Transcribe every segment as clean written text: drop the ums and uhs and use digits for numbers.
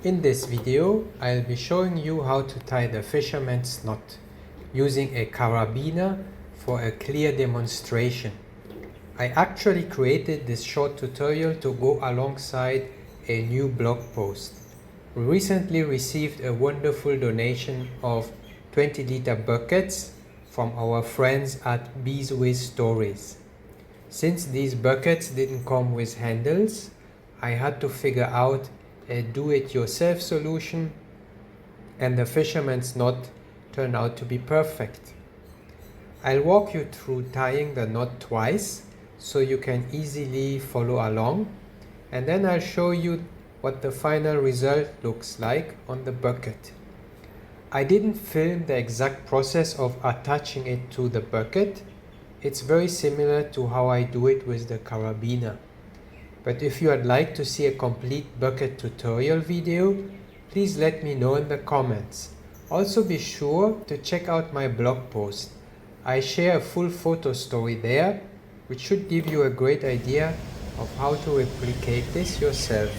In this video, I'll be showing you how to tie the fisherman's knot using a carabiner for a clear demonstration. I actually created this short tutorial to go alongside a new blog post. We recently received a wonderful donation of 20-liter buckets from our friends at Bees with Stories. Since these buckets didn't come with handles, I had to figure out a do-it-yourself solution, and the fisherman's knot turned out to be perfect. I'll walk you through tying the knot twice so you can easily follow along, and then I'll show you what the final result looks like on the bucket. I didn't film the exact process of attaching it to the bucket. It's very similar to how I do it with the carabiner. But if you would like to see a complete bucket tutorial video, please let me know in the comments. Also be sure to check out my blog post. I share a full photo story there, which should give you a great idea of how to replicate this yourself.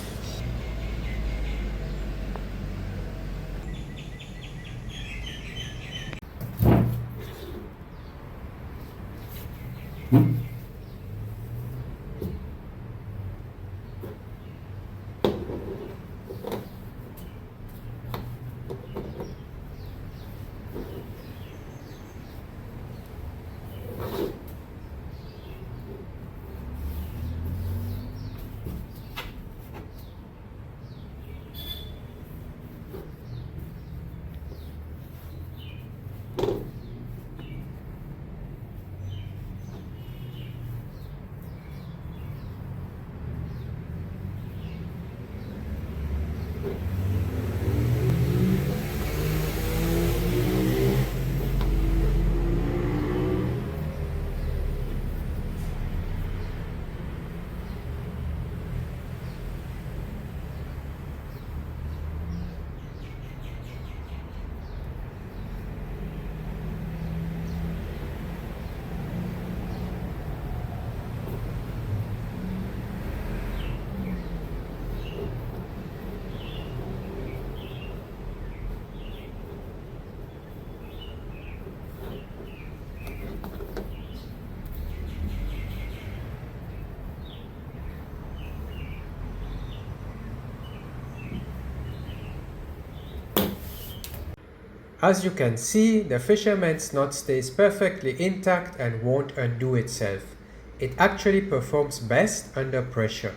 As you can see, the fisherman's knot stays perfectly intact and won't undo itself. It actually performs best under pressure.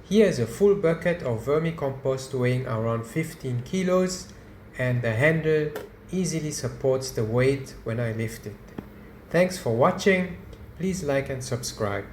Here is a full bucket of vermicompost weighing around 15 kilos, and the handle easily supports the weight when I lift it. Thanks for watching. Please like and subscribe.